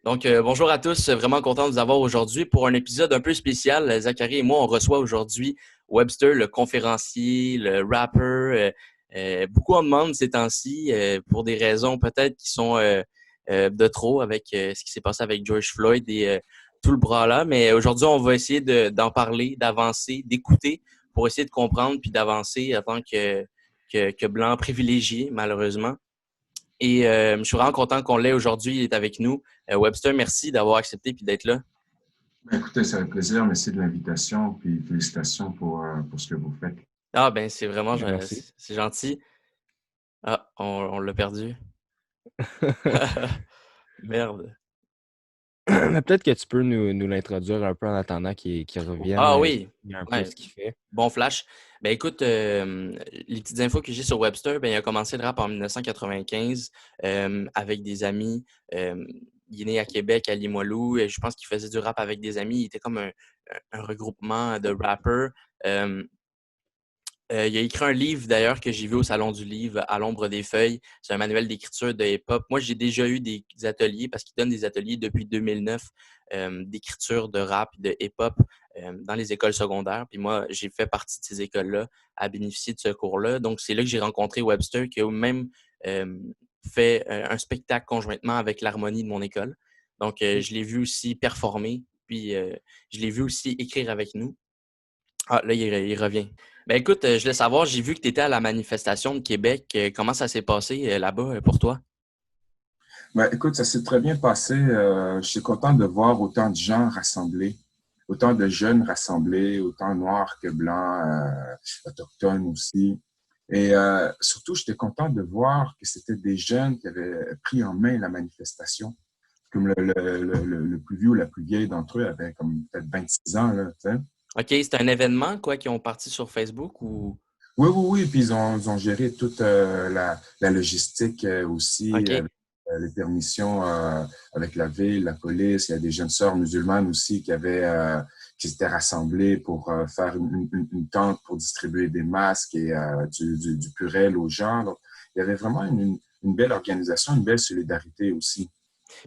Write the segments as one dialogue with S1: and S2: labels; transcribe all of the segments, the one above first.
S1: Donc, bonjour à tous. Vraiment content de vous avoir aujourd'hui pour un épisode un peu spécial. Zachary et moi, on reçoit aujourd'hui Webster, le conférencier, le rapper. Beaucoup en demandent ces temps-ci pour des raisons peut-être qui sont de trop avec ce qui s'est passé avec George Floyd et tout le bras-là. Mais aujourd'hui, on va essayer d'en parler, d'avancer, d'écouter pour essayer de comprendre puis d'avancer en tant que blanc privilégié, malheureusement. Et je suis vraiment content qu'on l'ait aujourd'hui. Il est avec nous. Webster, merci d'avoir accepté puis d'être là.
S2: Écoutez, c'est un plaisir. Merci de l'invitation. Puis félicitations pour ce que vous faites.
S1: Ah ben c'est vraiment
S3: Ben, merci.
S1: c'est gentil. Ah, on l'a perdu. Merde.
S3: Mais peut-être que tu peux nous l'introduire un peu en attendant qu'il revienne,
S1: Ah oui.
S3: expliquer un peu
S1: Ouais,
S3: ce qu'il fait.
S1: bon flash. Ben écoute, les petites infos que j'ai sur Webster, ben il a commencé le rap en 1995 avec des amis. Il est né à Québec, à Limoilou, et je pense qu'il faisait du rap avec des amis. Il était comme un regroupement de rappers. Euh, il a écrit un livre d'ailleurs que j'ai vu au Salon du Livre, À l'ombre des feuilles. C'est un manuel d'écriture de hip-hop. Moi, j'ai déjà eu des ateliers parce qu'il donne des ateliers depuis 2009 d'écriture de rap, de hip-hop dans les écoles secondaires. Puis moi, j'ai fait partie de ces écoles-là à bénéficier de ce cours-là. Donc, c'est là que j'ai rencontré Webster qui a même euh, fait un spectacle conjointement avec l'harmonie de mon école. Donc, je l'ai vu aussi performer, puis je l'ai vu aussi écrire avec nous. Ah, là, il revient. Ben écoute, je voulais savoir, j'ai vu que tu étais à la manifestation de Québec. Comment ça s'est passé là-bas pour toi?
S2: Écoute, ça s'est très bien passé. Je suis content de voir autant de gens rassemblés, autant de jeunes rassemblés, autant noirs que blancs, autochtones aussi. Et surtout, j'étais content de voir que c'était des jeunes qui avaient pris en main la manifestation. Comme le plus vieux ou la plus vieille d'entre eux avait comme peut-être 26 ans, là, tu sais.
S1: OK, c'est un événement, quoi, qui ont parti sur Facebook ou.
S2: Oui, oui, oui. Puis ils ont géré toute la logistique aussi,
S1: OK.
S2: avec les permissions avec la ville, la police. Il y a des jeunes sœurs musulmanes aussi qui s'étaient rassemblées pour faire une tente pour distribuer des masques et du purel aux gens. Donc, il y avait vraiment une belle organisation, une belle solidarité aussi.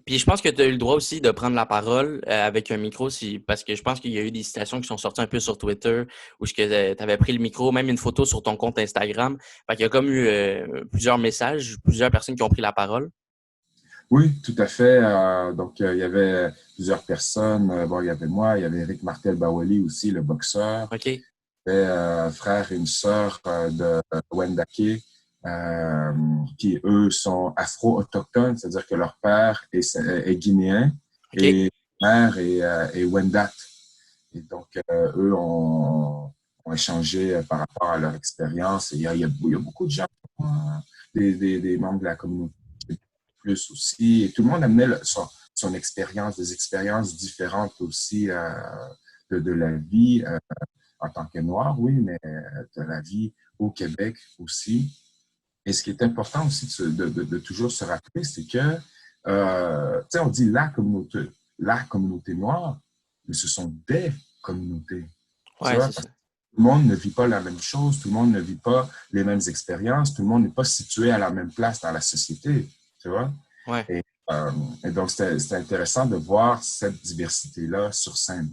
S1: Puis je pense que tu as eu le droit aussi de prendre la parole avec un micro, parce que je pense qu'il y a eu des citations qui sont sorties un peu sur Twitter où tu avais pris le micro, même une photo sur ton compte Instagram. Fait qu'il y a comme eu plusieurs messages, plusieurs personnes qui ont pris la parole.
S2: Oui, tout à fait. Donc, il y avait plusieurs personnes. Bon, il y avait moi, il y avait Eric Martel-Bawali aussi, le boxeur.
S1: OK.
S2: Frère et une sœur de Wendake, euh, qui eux sont afro-autochtones, c'est-à-dire que leur père est guinéen
S1: OK.
S2: et mère est Wendat. Et donc, eux ont échangé par rapport à leur expérience. Et il y a beaucoup de gens, euh, des membres de la communauté plus aussi. Et tout le monde amenait son expérience, des expériences différentes aussi de la vie en tant que noir, oui, mais de la vie au Québec aussi. Et ce qui est important aussi de toujours se rappeler, c'est que, tu sais, on dit la communauté noire, mais ce sont des communautés. Tu
S1: Ouais,
S2: vois,
S1: c'est
S2: parce
S1: ça.
S2: que tout le monde ne vit pas la même chose, tout le monde ne vit pas les mêmes expériences, tout le monde n'est pas situé à la même place dans la société. Tu vois?
S1: Ouais.
S2: Et, euh, et donc, c'était intéressant de voir cette diversité-là sur scène.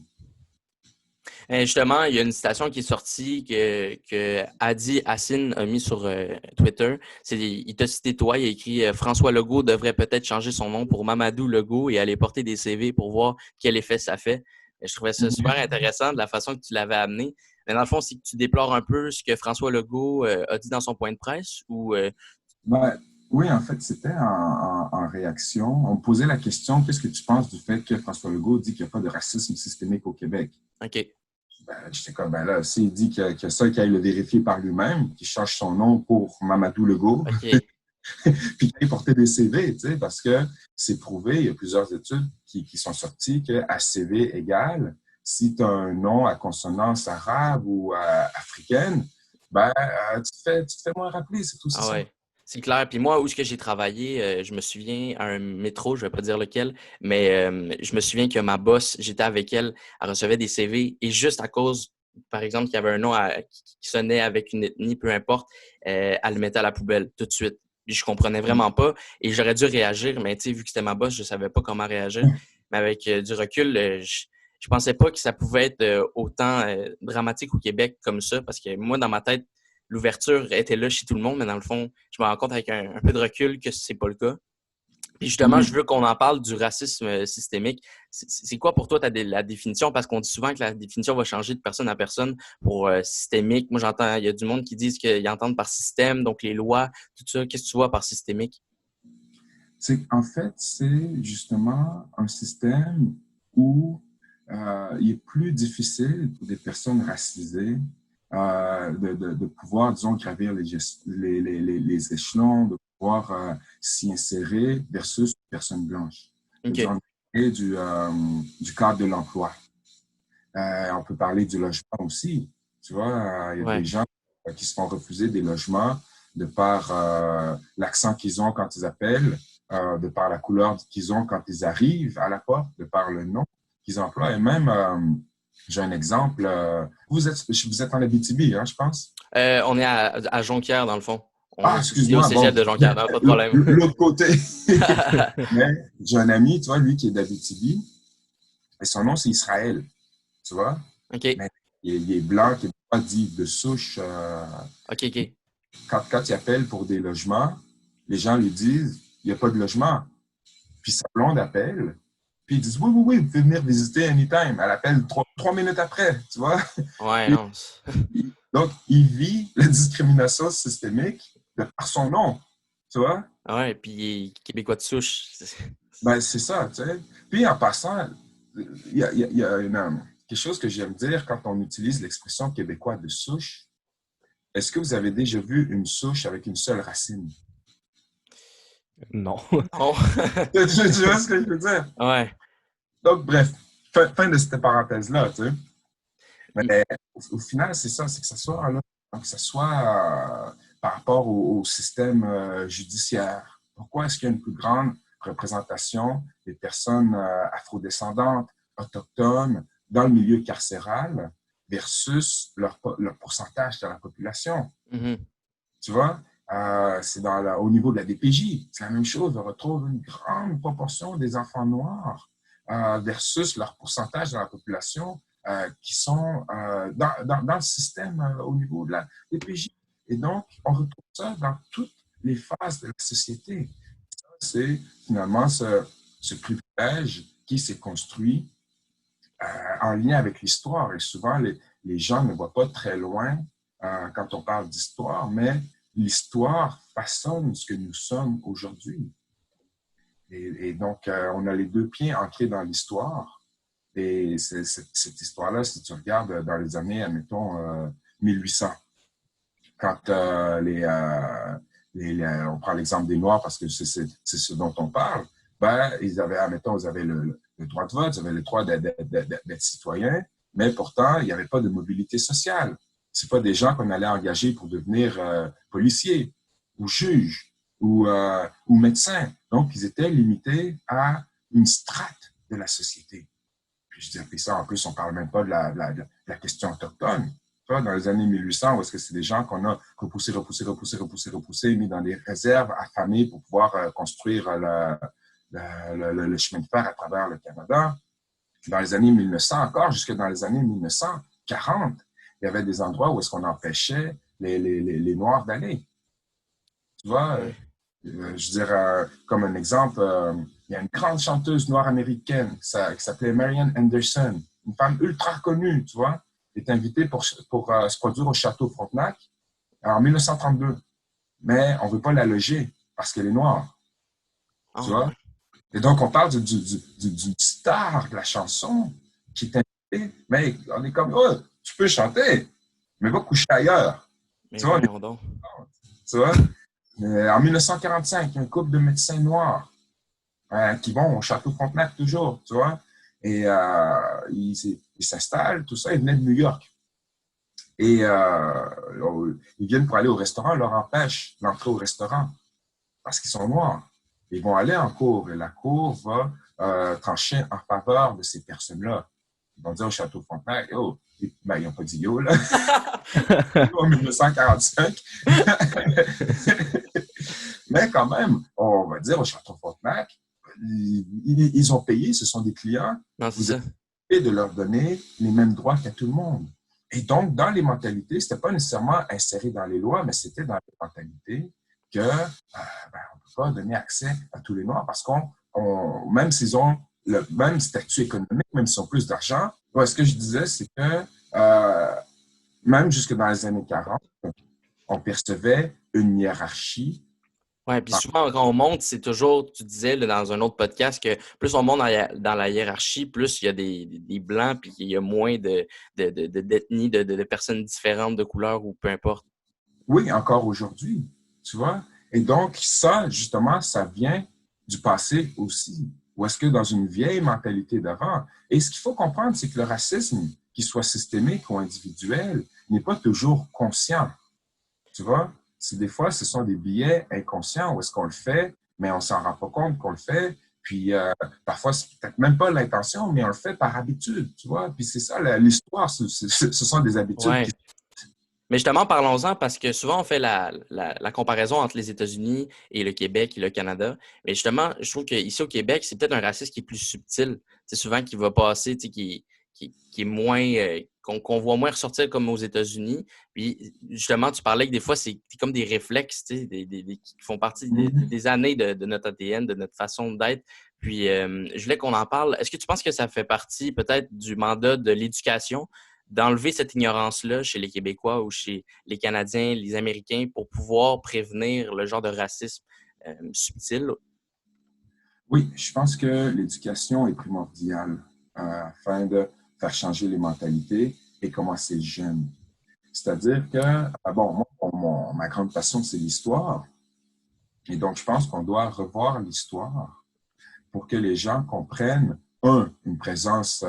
S1: Justement, il y a une citation qui est sortie que Hadi Hassine a mis sur Twitter. Il t'a cité toi, il a écrit François Legault devrait peut-être changer son nom pour Mamadou Legault et aller porter des CV pour voir quel effet ça fait. Et je trouvais ça super intéressant de la façon que tu l'avais amené. Mais dans le fond, c'est que tu déplores un peu ce que François Legault a dit dans son point de presse ou
S2: Ben, oui, en fait, c'était en réaction. On me posait la question, qu'est-ce que tu penses du fait que François Legault dit qu'il n'y a pas de racisme systémique au Québec?
S1: OK.
S2: Ben, j'étais comme, ben là, s'il dit qu'il y a ça, qu'il aille le vérifier par lui-même, qu'il change son nom pour Mamadou Legault,
S1: OK.
S2: puis qu'il aille porter des CV, tu sais, parce que c'est prouvé, il y a plusieurs études qui sont sorties qu'à CV égal, si tu as un nom à consonance arabe ou africaine, ben, tu te fais moins rappeler, c'est tout, c'est
S1: Ah
S2: ça.
S1: ouais, c'est clair. Puis moi, où est-ce que j'ai travaillé, je me souviens à un métro, je vais pas dire lequel, mais je me souviens que ma boss, j'étais avec elle, elle recevait des CV et juste à cause, par exemple, qu'il y avait un nom qui sonnait avec une ethnie, peu importe, elle le mettait à la poubelle tout de suite. Puis je comprenais vraiment pas et j'aurais dû réagir, mais tu sais, vu que c'était ma boss, je savais pas comment réagir. Mais avec du recul, je pensais pas que ça pouvait être autant dramatique au Québec comme ça, parce que moi, dans ma tête, l'ouverture était là chez tout le monde, mais dans le fond, je me rends compte avec un peu de recul que c'est pas le cas. Puis justement, je veux qu'on en parle du racisme systémique. C'est quoi pour toi la définition? Parce qu'on dit souvent que la définition va changer de personne à personne pour systémique. Moi, j'entends, il y a du monde qui disent qu'ils entendent par système, donc les lois, tout ça. Qu'est-ce que tu vois par systémique?
S2: En fait, c'est justement un système où il est plus difficile pour des personnes racisées de pouvoir, disons, gravir les échelons, de pouvoir s'y insérer versus une personne blanche.
S1: OK.
S2: Et du cadre de l'emploi. On peut parler du logement aussi. Tu vois, il y a des gens qui se font refuser des logements de par l'accent qu'ils ont quand ils appellent, de par la couleur qu'ils ont quand ils arrivent à la porte, de par le nom qu'ils emploient. Et même, j'ai un exemple. Vous êtes en Abitibi, hein, je pense?
S1: On est à Jonquière, dans le fond. On est ici au
S2: excuse-moi.
S1: cégep de Jonquière, non, pas de problème.
S2: L'autre côté. Mais j'ai un ami, tu vois, lui qui est d'Abitibi, et son nom, c'est Israël. Tu vois?
S1: OK.
S2: Mais il est blanc, qui n'est pas dit de souche.
S1: OK.
S2: Quand il appelle pour des logements, les gens lui disent il n'y a pas de logement. Puis sa blonde appelle, puis ils disent oui, vous pouvez venir visiter anytime. Elle appelle 3 minutes après, tu vois?
S1: Ouais, non.
S2: Donc, il vit la discrimination systémique de par son nom, tu vois?
S1: Ouais, puis il est québécois de souche.
S2: Ben, c'est ça, tu sais. Puis en passant, il y a quelque chose que j'aime dire quand on utilise l'expression québécois de souche. Est-ce que vous avez déjà vu une souche avec une seule racine?
S3: Non.
S1: Non.
S2: Tu vois ce que je veux dire?
S1: Ouais.
S2: Donc, bref, fin de cette parenthèse-là, tu sais. Mais au final, c'est ça, c'est que ça soit, là, que ça soit par rapport au système judiciaire. Pourquoi est-ce qu'il y a une plus grande représentation des personnes afrodescendantes, autochtones dans le milieu carcéral versus leur pourcentage de la population?
S1: Mm-hmm.
S2: Tu vois? C'est au niveau de la DPJ. C'est la même chose. On retrouve une grande proportion des enfants noirs versus leur pourcentage de la population qui sont dans le système au niveau de la DPJ. Et donc, on retrouve ça dans toutes les phases de la société. C'est finalement ce privilège qui s'est construit en lien avec l'histoire. Et souvent, les gens ne voient pas très loin quand on parle d'histoire, mais l'histoire façonne ce que nous sommes aujourd'hui. Et donc, on a les deux pieds ancrés dans l'histoire. Et cette histoire-là, si tu regardes dans les années, admettons, 1800, quand on prend l'exemple des Noirs parce que c'est ce dont on parle, ben, ils avaient, admettons, ils avaient le droit de vote, ils avaient le droit d'être citoyens, mais pourtant, il n'y avait pas de mobilité sociale. Ce pas des gens qu'on allait engager pour devenir policiers ou juges ou médecins. Donc, ils étaient limités à une strate de la société. Puis je dis, ça, en plus, on ne parle même pas de la question autochtone. Dans les années 1800, où est-ce que c'est des gens qu'on a repoussés, mis dans des réserves, affamés pour pouvoir construire le chemin de fer à travers le Canada. Dans les années 1900 encore, jusque dans les années 1940, il y avait des endroits où est-ce qu'on empêchait les Noirs d'aller. Tu vois, je dirais, comme un exemple, il y a une grande chanteuse noire américaine qui s'appelait Marian Anderson, une femme ultra connue, tu vois, est invitée pour se produire au Château Frontenac en 1932. Mais on ne veut pas la loger parce qu'elle est noire. Tu vois? Et donc, on parle du star de la chanson qui est invité, mais on est comme, oh, tu peux chanter, mais va coucher ailleurs.
S1: Mais
S2: tu vois?
S1: Donc.
S2: Tu vois? En 1945, il y a un couple de médecins noirs qui vont au Château Frontenac toujours, tu vois? Et ils s'installent, tout ça, ils venaient de New York. Et ils viennent pour aller au restaurant, on leur empêche l'entrée au restaurant parce qu'ils sont noirs. Ils vont aller en cour et la cour va trancher en faveur de ces personnes-là. Ils vont dire au Château Frontenac, oh, Ben, ils n'ont pas dit yo, là. En 1945. Mais quand même, on va dire au Château Frontenac, ils ont payé, ce sont des clients.
S1: Non,
S2: Vous
S1: c'est
S2: êtes
S1: ça.
S2: obligés de leur donner les mêmes droits qu'à tout le monde. Et donc, dans les mentalités, ce n'était pas nécessairement inséré dans les lois, mais c'était dans les mentalités que on ne peut pas donner accès à tous les Noirs parce même s'ils ont le même statut économique, même s'ils ont plus d'argent, ce que je disais, c'est que même jusque dans les années 40, on percevait une hiérarchie.
S1: Oui, puis souvent, quand on monte, c'est toujours, tu disais là, dans un autre podcast, que plus on monte dans la hiérarchie, plus il y a des blancs, puis il y a moins d'ethnies, de personnes différentes de couleur ou peu importe.
S2: Oui, encore aujourd'hui, tu vois. Et donc, ça, justement, ça vient du passé aussi. Ou est-ce que dans une vieille mentalité d'avant? Et ce qu'il faut comprendre, c'est que le racisme, qu'il soit systémique ou individuel, n'est pas toujours conscient. Tu vois? Des fois, ce sont des billets inconscients où est-ce qu'on le fait, mais on s'en rend pas compte qu'on le fait. Puis parfois, c'est peut-être même pas l'intention, mais on le fait par habitude, tu vois? Puis c'est ça, l'histoire, ce sont des habitudes
S1: Ouais. Mais justement, parlons-en parce que souvent, on fait la comparaison entre les États-Unis et le Québec et le Canada. Mais justement, je trouve qu'ici au Québec, c'est peut-être un racisme qui est plus subtil. C'est souvent qui va passer, qui est moins, qu'on voit moins ressortir comme aux États-Unis. Puis justement, tu parlais que des fois, c'est comme des réflexes, qui font partie des années de notre ADN, de notre façon d'être. Puis je voulais qu'on en parle. Est-ce que tu penses que ça fait partie peut-être du mandat de l'éducation d'enlever cette ignorance-là chez les Québécois ou chez les Canadiens, les Américains, pour pouvoir prévenir le genre de racisme subtil?
S2: Oui, je pense que l'éducation est primordiale afin de faire changer les mentalités et commencer jeune. C'est-à-dire que, moi, ma grande passion, c'est l'histoire. Et donc, je pense qu'on doit revoir l'histoire pour que les gens comprennent, une présence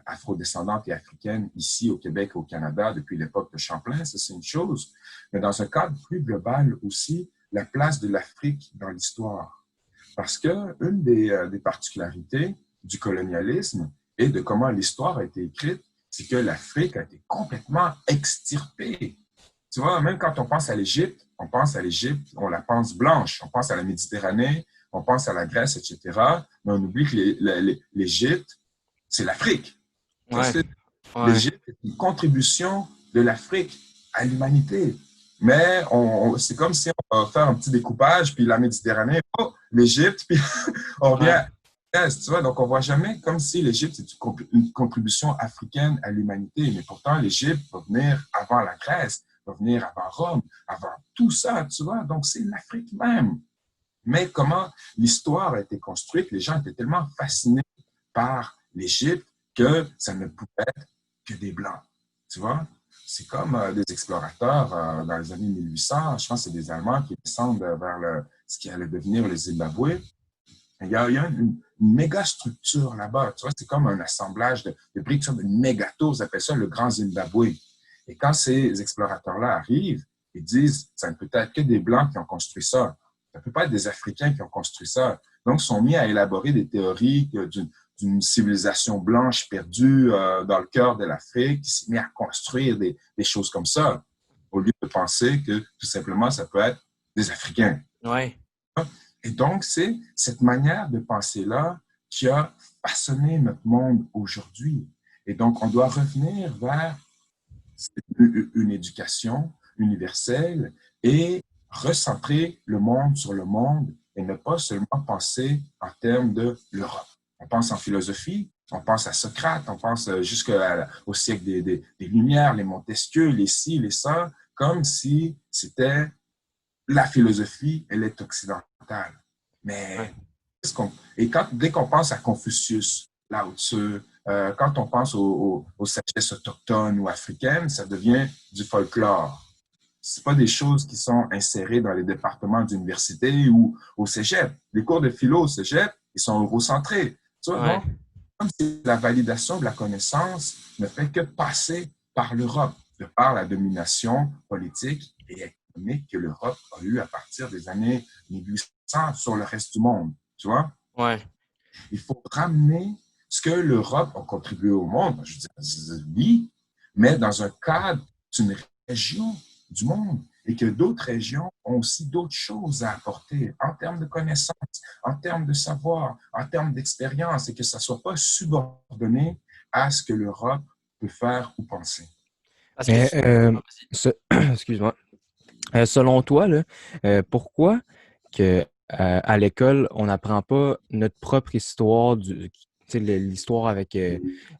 S2: afrodescendante et africaine ici au Québec et au Canada depuis l'époque de Champlain, ça c'est une chose, mais dans un cadre plus global aussi, la place de l'Afrique dans l'histoire. Parce que une des particularités du colonialisme et de comment l'histoire a été écrite, c'est que l'Afrique a été complètement extirpée. Tu vois, même quand on pense à l'Égypte, on la pense blanche, on pense à la Méditerranée, on pense à la Grèce, etc. Mais on oublie que l'Égypte, c'est l'Afrique.
S1: Ouais.
S2: L'Égypte est une contribution de l'Afrique à l'humanité. Mais c'est comme si on va faire un petit découpage, puis la Méditerranée, l'Égypte, puis on revient à l'Est, tu vois. Donc, on ne voit jamais comme si l'Égypte est une contribution africaine à l'humanité. Mais pourtant, l'Égypte va venir avant la Grèce, va venir avant Rome, avant tout ça, tu vois. Donc, c'est l'Afrique même. Mais comment l'histoire a été construite, les gens étaient tellement fascinés par l'Égypte que ça ne pouvait être que des Blancs, tu vois. C'est comme des explorateurs dans les années 1800, je pense que c'est des Allemands qui descendent vers ce qui allait devenir le Zimbabwe. Il y a une méga structure là-bas, tu vois, c'est comme un assemblage de briques sur une méga tour, ils appellent ça le Grand Zimbabwe. Et quand ces explorateurs-là arrivent, ils disent, ça ne peut être que des Blancs qui ont construit ça. Ça ne peut pas être des Africains qui ont construit ça. Donc, ils sont mis à élaborer des théories d'une civilisation blanche perdue dans le cœur de l'Afrique, qui s'est mis à construire des choses comme ça, au lieu de penser que tout simplement, ça peut être des Africains.
S1: Ouais.
S2: Et donc, c'est cette manière de penser-là qui a façonné notre monde aujourd'hui. Et donc, on doit revenir vers une éducation universelle et recentrer le monde sur le monde et ne pas seulement penser en termes de l'Europe. On pense en philosophie, on pense à Socrate, on pense jusqu'au siècle des Lumières, les Montesquieu, les ci, les ça, comme si c'était la philosophie, elle est occidentale. Mais dès qu'on pense à Confucius, Lao Tzu, quand on pense aux sagesses autochtones ou africaines, ça devient du folklore. Ce pas des choses qui sont insérées dans les départements d'université ou au cégep. Les cours de philo au cégep, ils sont eurocentrés. Tu vois, donc, comme si la validation de la connaissance ne fait que passer par l'Europe, de par la domination politique et économique que l'Europe a eue à partir des années 1800 sur le reste du monde. Tu vois?
S1: Ouais.
S2: Il faut ramener ce que l'Europe a contribué au monde? Je dis oui, mais dans un cadre d'une région du monde et que d'autres régions ont aussi d'autres choses à apporter en termes de connaissances, en termes de savoir, en termes d'expérience et que ça ne soit pas subordonné à ce que l'Europe peut faire ou penser.
S1: Parce que,
S3: Mais, excuse-moi. Selon toi, là, pourquoi que à l'école, on n'apprend pas notre propre histoire, tu sais, l'histoire avec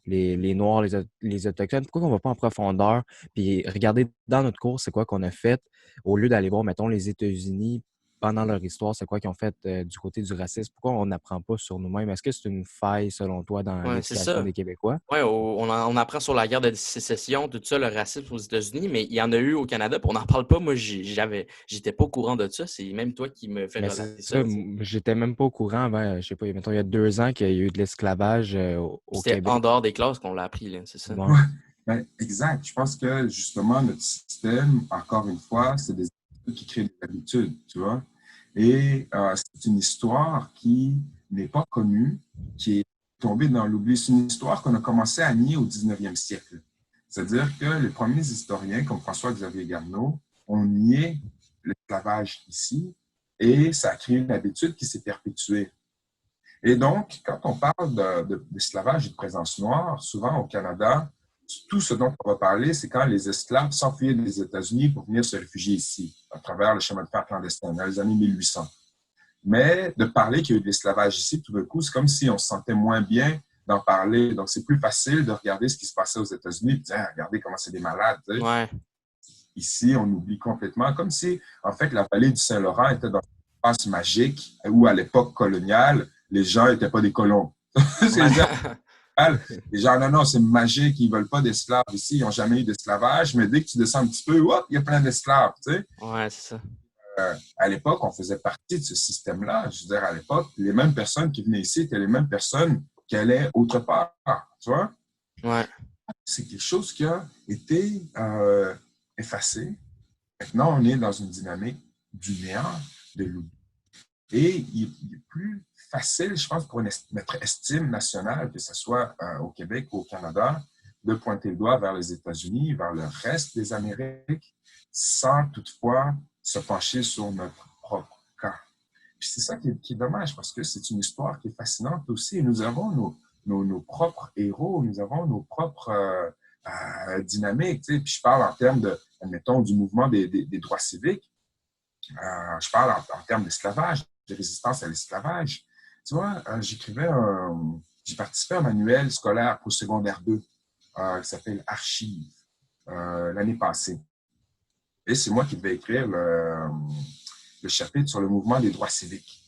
S3: les Noirs, les Autochtones? Pourquoi on ne va pas en profondeur puis regarder dans notre cours, c'est quoi qu'on a fait, au lieu d'aller voir, mettons, les États-Unis pendant leur histoire, c'est quoi qu'ils ont fait du côté du racisme? Pourquoi on n'apprend pas sur nous-mêmes? Est-ce que c'est une faille, selon toi, dans
S1: ouais, c'est
S3: l'éducation
S1: ça.
S3: des Québécois?
S1: Ouais, on apprend sur la guerre de sécession, tout ça, le racisme aux États-Unis, mais il y en a eu au Canada, puis on n'en parle pas. Moi, j'étais pas au courant de ça. C'est même toi qui me fais
S3: Mais
S1: relater
S3: c'est ça,
S1: ça, tu sais.
S3: j'étais même pas au courant avant, je sais pas, mettons, il y a 2 ans qu'il y a eu de l'esclavage
S1: Puis
S3: au
S1: c'était en
S3: Québec.
S1: dehors des classes qu'on l'a appris, là, c'est ça.
S3: Ouais.
S2: Ben, exact. Je pense que justement, notre système, encore une fois, c'est des habitudes qui créent des habitudes, tu vois. Et c'est une histoire qui n'est pas connue, qui est tombée dans l'oubli. C'est une histoire qu'on a commencé à nier au 19e siècle. C'est-à-dire que les premiers historiens, comme François-Xavier Garneau, ont nié l'esclavage ici et ça a créé une habitude qui s'est perpétuée. Et donc, quand on parle d'esclavage et de présence noire, souvent au Canada, tout ce dont on va parler, c'est quand les esclaves s'enfuyaient des États-Unis pour venir se réfugier ici, à travers le chemin de fer clandestin, dans les années 1800. Mais de parler qu'il y a eu de l'esclavage ici, tout d'un coup, c'est comme si on se sentait moins bien d'en parler. Donc, c'est plus facile de regarder ce qui se passait aux États-Unis et de dire, regardez comment c'est des malades. Tu sais.
S1: Ouais.
S2: Ici, on oublie complètement, comme si, en fait, la vallée du Saint-Laurent était dans un espace magique où, à l'époque coloniale, les gens n'étaient pas des colons. Les gens, non, c'est magique, ils ne veulent pas d'esclaves ici, ils n'ont jamais eu d'esclavage, mais dès que tu descends un petit peu, hop, il y a plein d'esclaves. Tu sais.
S1: Ouais, c'est ça.
S2: À l'époque, on faisait partie de ce système-là. Je veux dire, à l'époque, les mêmes personnes qui venaient ici étaient les mêmes personnes qui allaient autre part. Tu vois?
S1: Ouais.
S2: C'est quelque chose qui a été effacé. Maintenant, on est dans une dynamique du néant, de l'oubli. Et il est plus facile, je pense, pour notre estime nationale, que ce soit au Québec ou au Canada, de pointer le doigt vers les États-Unis, vers le reste des Amériques, sans toutefois se pencher sur notre propre cas. Puis c'est ça qui est dommage, parce que c'est une histoire qui est fascinante aussi. Nous avons nos propres héros, nous avons nos propres dynamiques. Tu sais. Puis je parle en termes de, admettons, du mouvement des droits civiques. Je parle en termes d'esclavage, de résistance à l'esclavage. Tu vois, j'ai participé à un manuel scolaire pour secondaire 2 qui s'appelle Archives l'année passée. Et c'est moi qui devais écrire le chapitre sur le mouvement des droits civiques.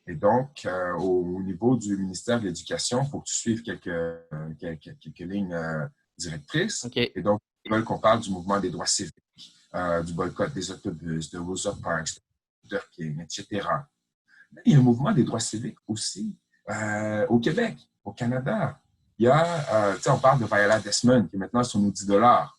S2: Et donc, au niveau du ministère de l'Éducation, il faut que tu suives quelques lignes directrices.
S1: Okay.
S2: Et donc, ils veulent qu'on parle du mouvement des droits civiques, du boycott des autobus, de Rosa Parks, de Luther King, etc. Mais il y a un mouvement des droits civiques aussi au Québec, au Canada. Il y a, on parle de Viola Desmond, qui est maintenant sur nos $10.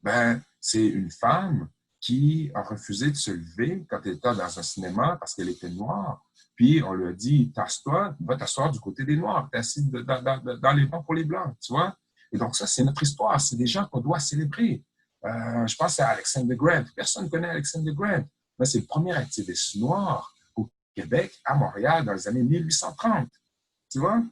S2: Ben, c'est une femme qui a refusé de se lever quand elle était dans un cinéma parce qu'elle était noire. Puis on lui a dit, tasse-toi, va t'asseoir du côté des Noirs, t'es assis dans les bancs pour les Blancs, tu vois. Et donc ça, c'est notre histoire, c'est des gens qu'on doit célébrer. Je pense à Alexander Grant. Personne ne connaît Alexander Grant, mais c'est le premier activiste noir au Québec, à Montréal, dans les années 1830, tu vois.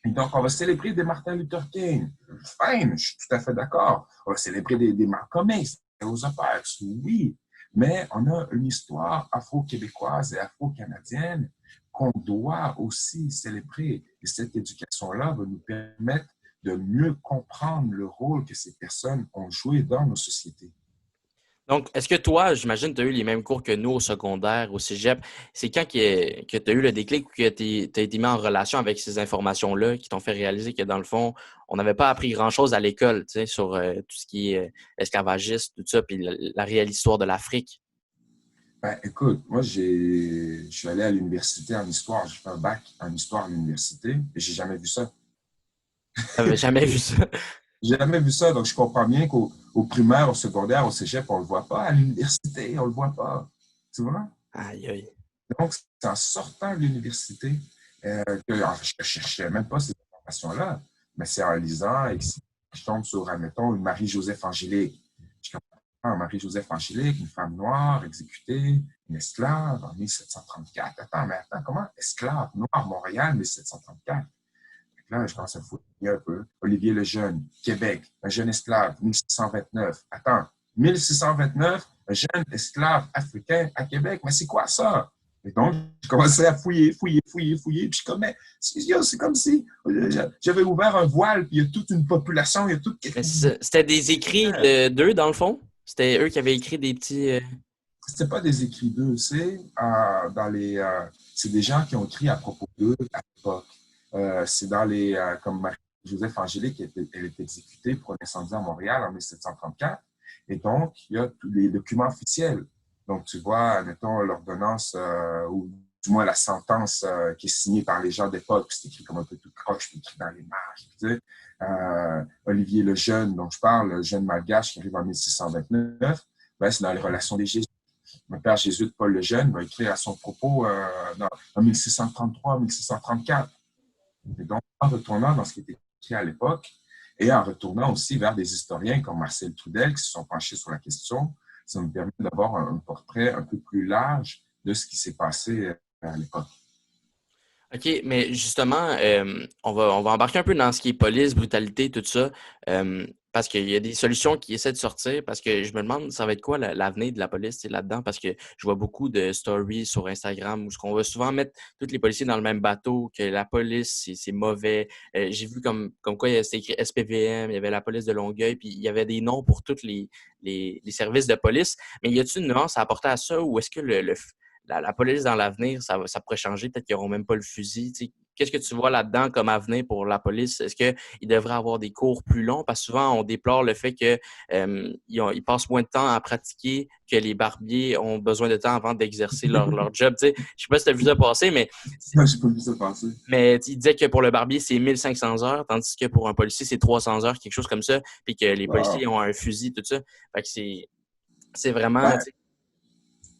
S2: Et donc, on va célébrer des Martin Luther King. Fine, je suis tout à fait d'accord. On va célébrer des Malcolm X, des Rosa Parks, oui. Mais on a une histoire afro-québécoise et afro-canadienne qu'on doit aussi célébrer. Et cette éducation-là va nous permettre de mieux comprendre le rôle que ces personnes ont joué dans nos sociétés.
S1: Donc, est-ce que toi, j'imagine, tu as eu les mêmes cours que nous au secondaire, au cégep. C'est quand que tu as eu le déclic ou que tu as été mis en relation avec ces informations-là qui t'ont fait réaliser que, dans le fond, on n'avait pas appris grand-chose à l'école, tu sais, sur tout ce qui est esclavagiste, tout ça, puis la réelle histoire de l'Afrique?
S2: Ben, écoute, moi, je suis allé à l'université en histoire. J'ai fait un bac en histoire à l'université et j'ai jamais vu ça.
S1: J'avais jamais vu ça.
S2: J'ai jamais vu ça, donc je comprends bien qu'au primaire, au secondaire, au cégep, on le voit pas. À l'université, on le voit pas. Tu vois?
S1: Aïe, aïe.
S2: Donc, c'est en sortant de l'université que je cherchais même pas ces information-là, mais c'est en lisant et que je tombe sur, admettons, une Marie-Joseph Angélique. Je comprends, Marie-Joseph Angélique, une femme noire exécutée, une esclave en 1734. Attends, comment esclave noire, Montréal, 1734? Là, je commence à fouiller un peu. Olivier Lejeune, Québec, un jeune esclave, 1629. Attends, 1629, un jeune esclave africain à Québec, mais c'est quoi ça? Et donc, je commençais à fouiller, puis je comme, mais c'est comme si j'avais ouvert un voile, puis il y a toute une population, il y a toute...
S1: C'était des écrits d'eux, dans le fond? C'était eux qui avaient écrit des petits...
S2: C'était pas des écrits d'eux, c'est des gens qui ont écrit à propos d'eux à l'époque. C'est dans les... comme Marie-Joseph Angélique, elle est exécutée pour un incendie à Montréal en 1734. Et donc, il y a tous les documents officiels. Donc, tu vois, mettons, l'ordonnance ou du moins la sentence qui est signée par les gens d'époque, c'est écrit comme un peu tout croche, puis écrit dans les marges. Tu sais. Olivier Lejeune, dont je parle, le jeune malgache qui arrive en 1629, ben, c'est dans les relations des Jésuites. Mon père jésuite Paul Lejeune va écrire à son propos en 1633-1634. Et donc, en retournant dans ce qui était écrit à l'époque, et en retournant aussi vers des historiens comme Marcel Trudel qui se sont penchés sur la question, ça me permet d'avoir un portrait un peu plus large de ce qui s'est passé à l'époque.
S1: OK, mais justement, on va embarquer un peu dans ce qui est police, brutalité, tout ça, parce qu'il y a des solutions qui essaient de sortir, parce que je me demande, ça va être quoi l'avenir de la police là-dedans, parce que je vois beaucoup de stories sur Instagram où on va souvent mettre tous les policiers dans le même bateau, que la police, c'est mauvais. J'ai vu comme quoi c'était écrit SPVM, il y avait la police de Longueuil, puis il y avait des noms pour tous les services de police. Mais y a-t-il une nuance à apporter à ça, ou est-ce que la police dans l'avenir, ça pourrait changer. Peut-être qu'ils n'auront même pas le fusil. Tu sais. Qu'est-ce que tu vois là-dedans comme avenir pour la police? Est-ce qu'ils devraient avoir des cours plus longs? Parce que souvent, on déplore le fait qu'ils passent moins de temps à pratiquer, que les barbiers ont besoin de temps avant d'exercer leur job. Tu sais. Je ne sais pas si tu as vu ça passer, mais...
S2: Non, je n'ai pas vu ça passer.
S1: Mais il disait que pour le barbier, c'est 1500 heures, tandis que pour un policier, c'est 300 heures, quelque chose comme ça, puis que les policiers ont un fusil, tout ça. Fait que c'est vraiment...
S2: Ben,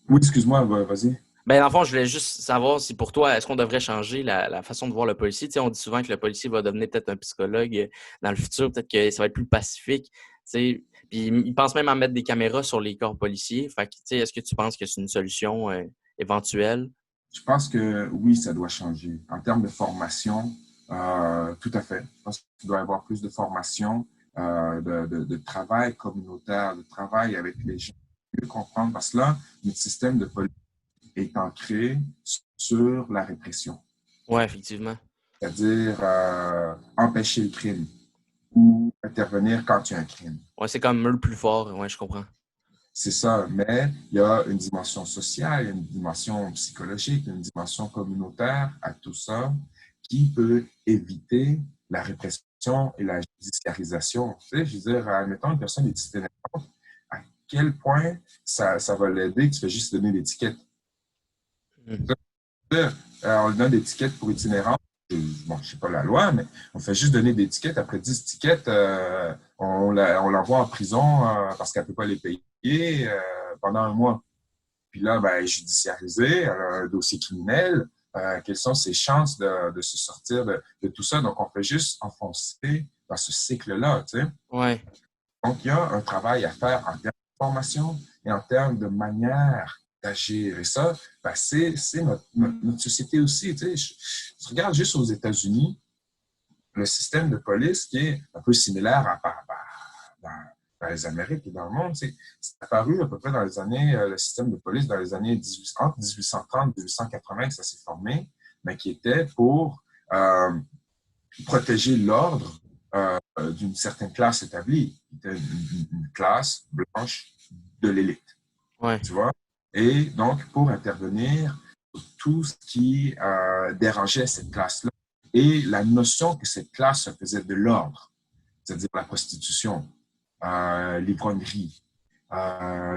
S2: oui, excuse-moi, vas-y.
S1: Ben, dans le fond, je voulais juste savoir si pour toi, est-ce qu'on devrait changer la façon de voir le policier? Tu sais, on dit souvent que le policier va devenir peut-être un psychologue dans le futur, peut-être que ça va être plus pacifique. Tu sais. Puis ils pensent même à mettre des caméras sur les corps policiers. Fait que, tu sais, est-ce que tu penses que c'est une solution éventuelle?
S2: Je pense que oui, ça doit changer. En termes de formation, tout à fait. Je pense qu'il doit y avoir plus de formation, de travail communautaire, de travail avec les gens, mieux comprendre. Parce que là, notre système de police est ancré sur la répression.
S1: Oui, effectivement.
S2: C'est-à-dire empêcher le crime ou intervenir quand il y a un crime.
S1: Oui, c'est comme eux le plus fort. Oui, je comprends.
S2: C'est ça, mais il y a une dimension sociale, une dimension psychologique, une dimension communautaire à tout ça qui peut éviter la répression et la judiciarisation. Tu sais, je veux dire, admettons, une personne est itinérante, à quel point ça va l'aider que tu fais juste donner l'étiquette. On lui donne l'étiquette pour itinérant. Bon, je ne sais pas la loi, mais on fait juste donner des tickets. Après 10 tickets, on l'envoie en prison parce qu'elle ne peut pas les payer pendant un mois. Puis là, ben, judiciarisé, un dossier criminel, quelles sont ses chances de se sortir de tout ça? Donc, on fait juste enfoncer dans ce cycle-là, tu sais.
S1: Ouais.
S2: Donc, il y a un travail à faire en termes de formation et en termes de manière d'agir. Et ça, ben, c'est notre société aussi. Tu sais. Je regarde juste aux États-Unis, le système de police qui est un peu similaire dans les Amériques et dans le monde. C'est apparu à peu près dans les années, le système de police dans les années entre 1830 et 1880 que ça s'est formé, mais qui était pour protéger l'ordre d'une certaine classe établie, qui était une classe blanche de l'élite.
S1: Ouais.
S2: Tu vois? Et donc, pour intervenir sur tout ce qui dérangeait cette classe-là et la notion que cette classe faisait de l'ordre, c'est-à-dire la prostitution, l'ivrognerie,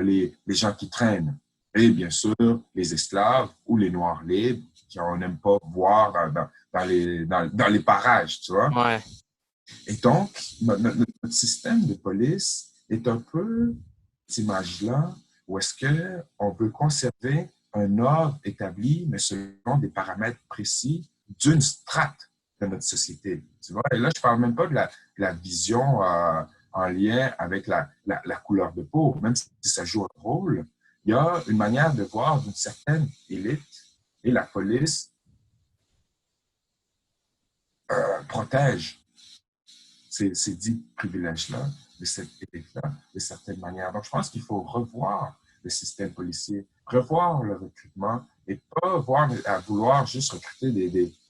S2: les gens qui traînent, et bien sûr, les esclaves ou les noirs libres qu'on n'aime pas voir dans les parages, tu vois?
S1: Ouais.
S2: Et donc, notre système de police est un peu cette image-là où est-ce qu'on veut conserver un ordre établi, mais selon des paramètres précis d'une strate de notre société. Tu vois? Et là, je parle même pas de la vision en lien avec la couleur de peau, même si ça joue un rôle. Il y a une manière de voir d'une certaine élite et la police protège ces dits privilèges-là, de cette élite-là, de certaines manières. Donc, je pense qu'il faut revoir le système policier, revoir le recrutement et pas vouloir juste recruter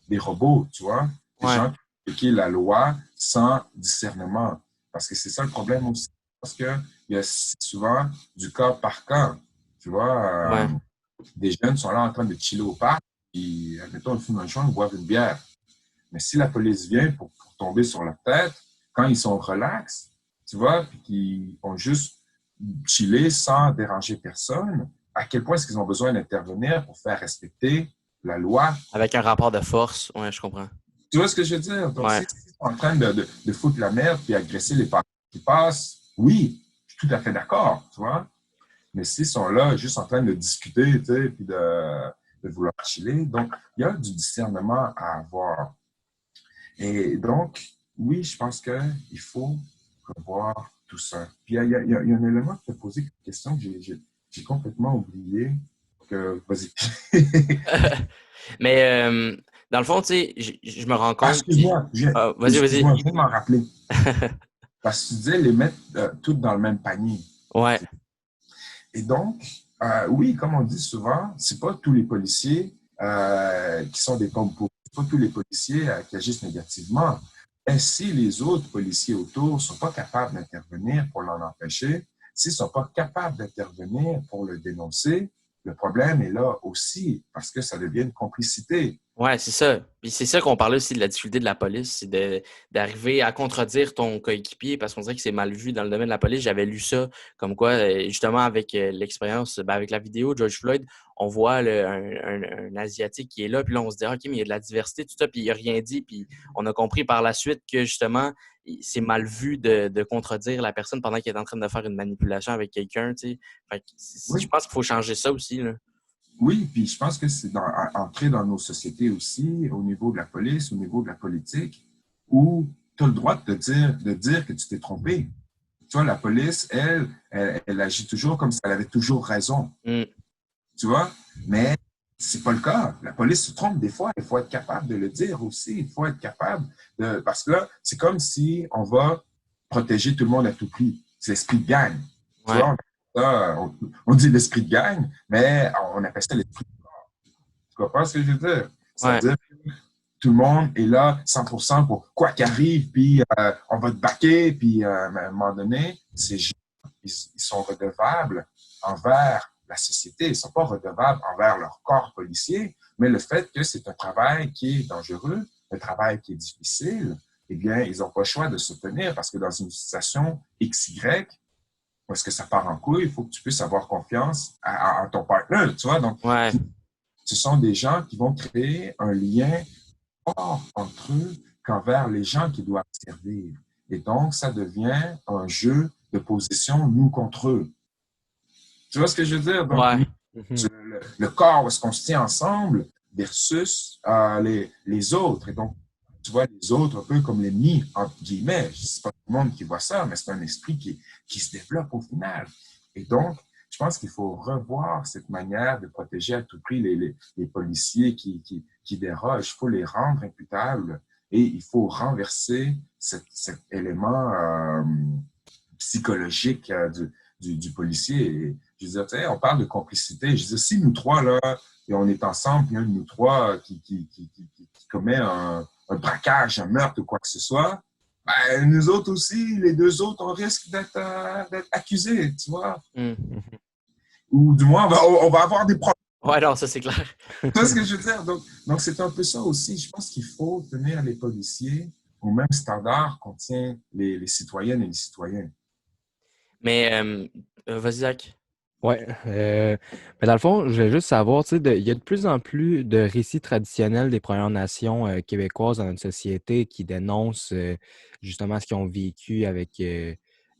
S2: des robots, tu vois, des gens qui appliquent la loi sans discernement. Parce que c'est ça le problème aussi. Parce qu'il y a souvent du cas par cas. Tu vois, des jeunes sont là en train de chiller au parc, et admettons, ils fument un joint, ils boivent une bière. Mais si la police vient pour tomber sur leur tête, quand ils sont relax, tu vois, puis qu'ils vont juste chiller sans déranger personne, à quel point est-ce qu'ils ont besoin d'intervenir pour faire respecter la loi?
S1: Avec un rapport de force, oui, je comprends.
S2: Tu vois ce que je veux dire? Donc, s'ils sont en train de foutre la merde puis agresser les passants qui passent, oui, je suis tout à fait d'accord, tu vois. Mais s'ils sont là juste en train de discuter, tu sais, puis de vouloir chiller, donc il y a du discernement à avoir. Et donc, oui, je pense qu'il faut revoir tout ça. Puis, il y a un élément qui t'a posé une question que j'ai complètement oublié. Vas-y.
S1: Mais dans le fond, tu sais, je me rends compte...
S2: excuse-moi.
S1: Vas-y.
S2: Je viens de m'en rappeler. Parce que tu disais les mettre toutes dans le même panier.
S1: Ouais.
S2: Et donc, oui, comme on dit souvent, c'est pas tous les policiers qui sont des pommes pourries. C'est pas tous les policiers qui agissent négativement. Et si les autres policiers autour ne sont pas capables d'intervenir pour l'en empêcher, s'ils ne sont pas capables d'intervenir pour le dénoncer, le problème est là aussi parce que ça devient une complicité.
S1: Ouais, c'est ça. Puis c'est ça qu'on parlait aussi de la difficulté de la police, c'est d'arriver à contredire ton coéquipier parce qu'on dirait que c'est mal vu dans le domaine de la police. J'avais lu ça comme quoi, justement, avec l'expérience, avec la vidéo de George Floyd, on voit un Asiatique qui est là, puis là, on se dit, OK, mais il y a de la diversité, tout ça, puis il n'a rien dit. Puis on a compris par la suite que, justement, c'est mal vu de contredire la personne pendant qu'elle est en train de faire une manipulation avec quelqu'un, tu sais. Fait que
S2: Oui.
S1: je pense qu'il faut changer ça aussi, là.
S2: Oui, puis je pense que c'est entrer dans nos sociétés aussi, au niveau de la police, au niveau de la politique, où tu as le droit de dire que tu t'es trompé. Tu vois, la police, elle agit toujours comme si elle avait toujours raison. Tu vois? Mais c'est pas le cas. La police se trompe des fois. Il faut être capable de le dire aussi. Il faut être capable de... Parce que là, c'est comme si on va protéger tout le monde à tout prix. C'est l'esprit de gang. Tu vois? On dit l'esprit de gang, mais on appelle ça l'esprit de corps. Tu comprends ce que je veux dire? C'est-à-dire que tout le monde est là 100% pour quoi qu'arrive, puis on va te baquer, puis à un moment donné, ces gens, ils sont redevables envers la société. Ils ne sont pas redevables envers leur corps policier, mais le fait que c'est un travail qui est dangereux, un travail qui est difficile, eh bien, ils n'ont pas le choix de se tenir parce que dans une situation XY, où est-ce que ça part en couille, il faut que tu puisses avoir confiance à ton partenaire, tu vois. Donc, ce sont des gens qui vont créer un lien fort entre eux qu'envers les gens qui doivent servir. Et donc, ça devient un jeu de position nous contre eux. Tu vois ce que je veux dire? Donc, le corps, où est-ce qu'on se tient ensemble versus les autres. Et donc, tu vois les autres un peu comme l'ennemi, entre guillemets. C'est pas tout le monde qui voit ça, mais c'est un esprit qui se développe au final. Et donc, je pense qu'il faut revoir cette manière de protéger à tout prix les policiers qui dérogent. Il faut les rendre imputables et il faut renverser cet élément psychologique du policier. Et je veux dire, on parle de complicité. Je veux dire, si nous trois, là, et on est ensemble, puis un de nous trois qui commet un braquage, un meurtre ou quoi que ce soit, ben, nous autres aussi, les deux autres, on risque d'être accusés, tu vois. Ou du moins, on va avoir des problèmes.
S1: Ouais, non, ça c'est clair.
S2: Tu vois ce que je veux dire? Donc, c'est un peu ça aussi. Je pense qu'il faut tenir les policiers au même standard qu'on tient les citoyennes et les citoyens.
S1: Mais, vas-y, Zach.
S3: Oui. Mais dans le fond, je voulais juste savoir, tu sais, il y a de plus en plus de récits traditionnels des Premières Nations québécoises dans notre société qui dénoncent justement ce qu'ils ont vécu avec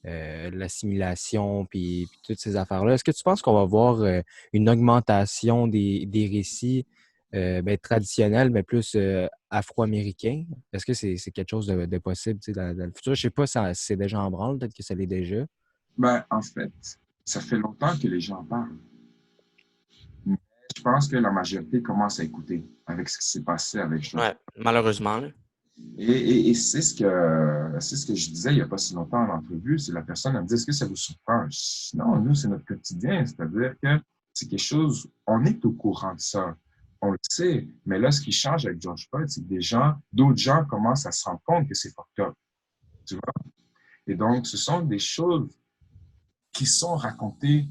S3: l'assimilation puis toutes ces affaires-là. Est-ce que tu penses qu'on va voir une augmentation des récits traditionnel, mais plus afro-américain. Est-ce que c'est quelque chose de possible dans le futur? Je sais pas si c'est déjà en branle, peut-être que ça l'est déjà.
S2: Ben, en fait, ça fait longtemps que les gens en parlent. Mais je pense que la majorité commence à écouter avec ce qui s'est passé avec George.
S1: Ouais, malheureusement. Là.
S2: Et c'est ce que je disais il n'y a pas si longtemps en entrevue. C'est la personne, elle me dit, est-ce que ça vous surprend? Non, nous, c'est notre quotidien. C'est-à-dire que c'est quelque chose, on est au courant de ça. On le sait. Mais là, ce qui change avec George Floyd, c'est que d'autres gens commencent à se rendre compte que c'est fucked up. Tu vois? Et donc, ce sont des choses qui sont racontées